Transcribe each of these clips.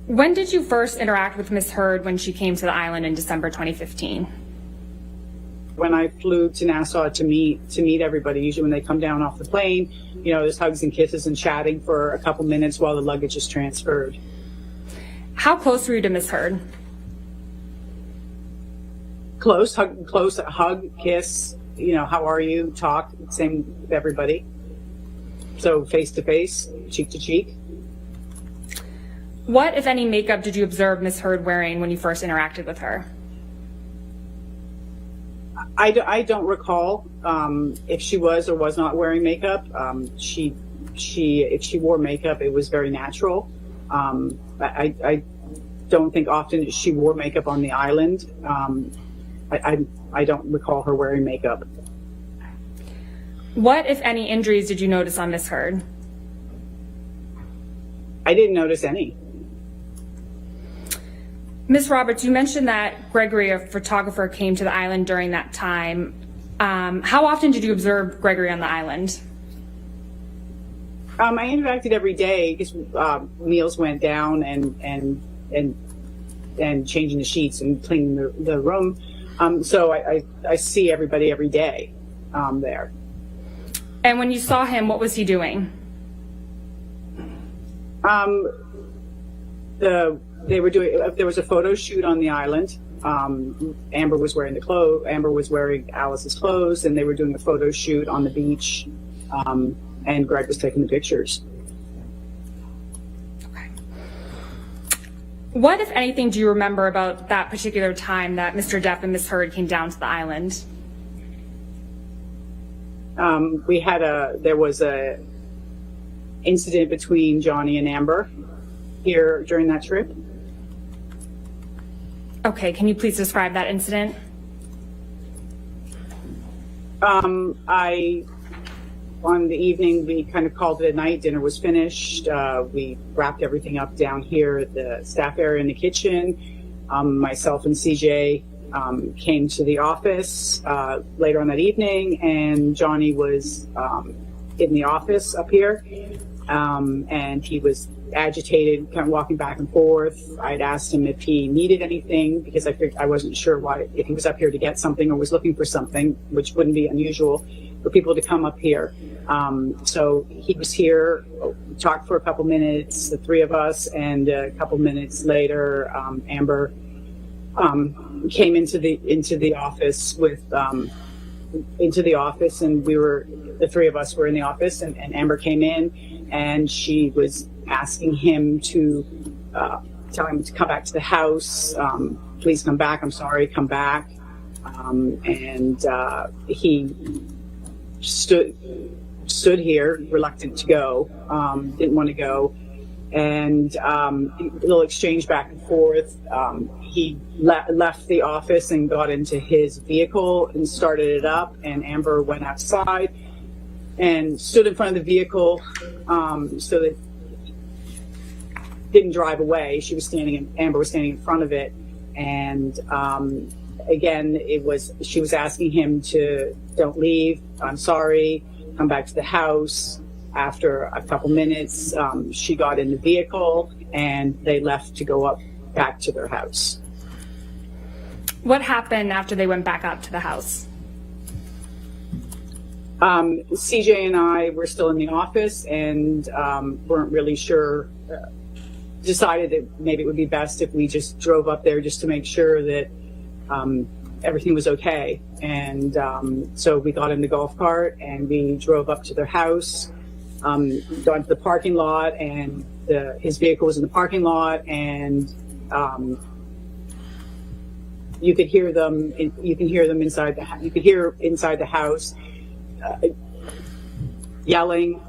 When did you first interact with Miss Heard when she came to the island in December 2015? When I flew to Nassau to meet everybody, usually when they come down off the plane, you know, there's hugs and kisses and chatting for a couple minutes while the luggage is transferred. How close were you to Miss Heard? Close, hug, kiss, you know, how are you, talk, same with everybody. So face to face, cheek to cheek. What, if any, makeup did you observe Miss Heard wearing when you first interacted with her? I don't recall if she was or was not wearing makeup. If she wore makeup, it was very natural. I don't think often she wore makeup on the island. I don't recall her wearing makeup. What, if any, injuries did you notice on Miss Heard? I didn't notice any. Ms. Roberts, you mentioned that Gregory, a photographer, came to the island during that time. How often did you observe Gregory on the island? I interacted every day because meals went down and changing the sheets and cleaning the room. So I see everybody every day there. And when you saw him, what was he doing? There was a photo shoot on the island. Amber was wearing Alice's clothes, and they were doing a photo shoot on the beach, and Greg was taking the pictures. Okay. What, if anything, do you remember about that particular time that Mr. Depp and Miss Heard came down to the island? There was a incident between Johnny and Amber here during that trip. Okay, can you please describe that incident? On the evening, we kind of called it a night. Dinner was finished. We wrapped everything up down here at the staff area in the kitchen. Myself and CJ came to the office later on that evening, and Johnny was in the office up here, and he was agitated, kind of walking back and forth. I'd asked him if he needed anything because I wasn't sure if he was up here to get something or was looking for something, which wouldn't be unusual for people to come up here. So he was here, talked for a couple minutes, the three of us, and a couple minutes later, Amber came into the office and the three of us were in the office, and Amber came in, and she was asking him to tell him to come back to the house. Please come back. I'm sorry, come back. And he stood here, reluctant to go, didn't want to go. And a little exchange back and forth. He left the office and got into his vehicle and started it up, and Amber went outside and stood in front of the vehicle so that didn't drive away. Amber was standing in front of it, and again, she was asking him to don't leave. I'm sorry. Come back to the house. After a couple minutes, she got in the vehicle and they left to go back to their house. What happened after they went back up to the house? CJ and I were still in the office and weren't really sure. Decided that maybe it would be best if we just drove up there just to make sure that everything was okay. And so we got in the golf cart and we drove up to their house, got into the parking lot, and his vehicle was in the parking lot, and you could hear them inside inside the house yelling.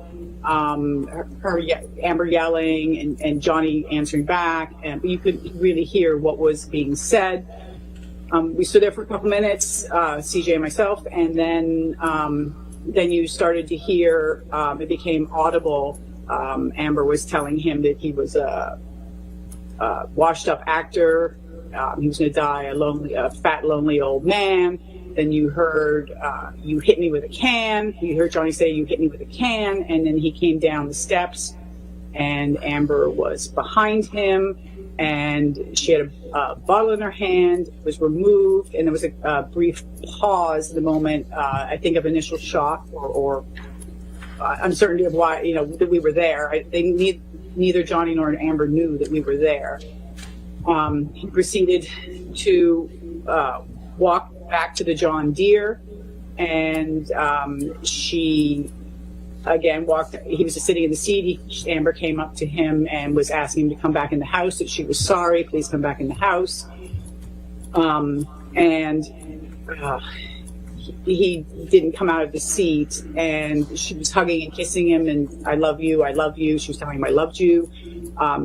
Amber yelling and Johnny answering back, and you could really hear what was being said. We stood there for a couple minutes, CJ and myself, and then you started to hear, it became audible. Amber was telling him that he was a washed up actor. He was going to die a fat, lonely old man, Then you heard, you hit me with a can. You heard Johnny say, you hit me with a can. And then he came down the steps, and Amber was behind him, and she had a bottle in her hand, was removed, and there was a brief pause, the moment, I think, of initial shock or uncertainty of why, that we were there. Neither Johnny nor Amber knew that we were there. He proceeded to walk back to the John Deere, and she again walked. He was just sitting in the seat. Amber came up to him and was asking him to come back in the house, that she was sorry, please come back in the house. He didn't come out of the seat, and she was hugging and kissing him, and I love you, I love you. She was telling him I loved you.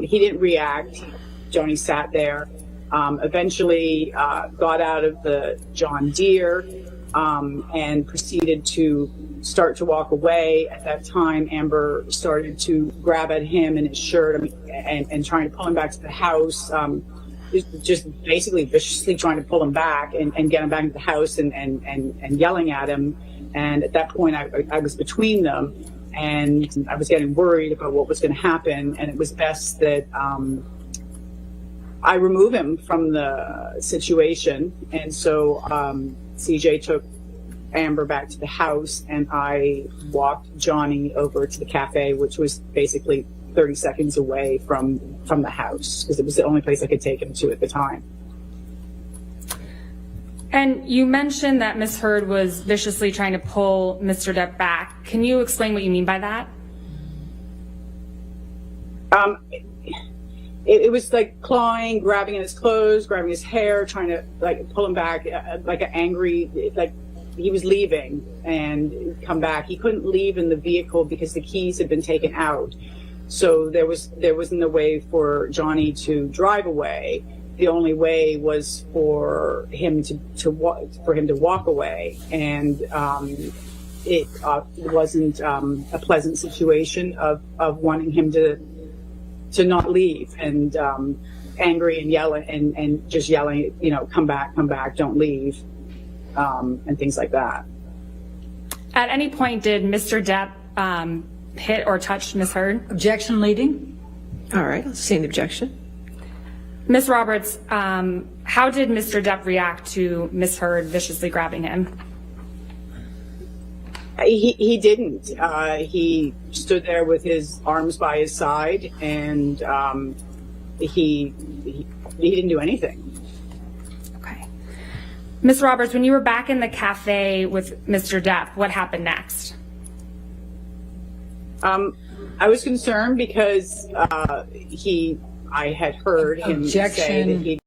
He didn't react. Johnny sat there, eventually got out of the John Deere, and proceeded to start to walk away. At that time, Amber started to grab at him and his shirt, and trying to pull him back to the house. Just basically viciously trying to pull him back and get him back into the house, and yelling at him. And at that point, I was between them, and I was getting worried about what was going to happen. And it was best that I remove him from the situation. And so CJ took Amber back to the house, and I walked Johnny over to the cafe, which was basically 30 seconds away from the house, because it was the only place I could take him to at the time. And you mentioned that Ms. Heard was viciously trying to pull Mr. Depp back. Can you explain what you mean by that? It was like clawing, grabbing at his clothes, grabbing his hair, trying to pull him back, like an angry, like he was leaving and come back. He couldn't leave in the vehicle because the keys had been taken out. So there wasn't a way for Johnny to drive away. The only way was for him to walk away, and it wasn't a pleasant situation of wanting him to not leave, and angry and yelling and just yelling, come back, don't leave, and things like that. At any point, did Mr. Depp hit or touch Ms. Heard? Objection leading. All right, let's see an objection. Ms. Roberts, how did Mr. Depp react to Ms. Heard viciously grabbing him? He didn't. He stood there with his arms by his side, and he didn't do anything. Okay. Ms. Roberts, when you were back in the cafe with Mr. Depp, what happened next? I was concerned because I had heard him say that he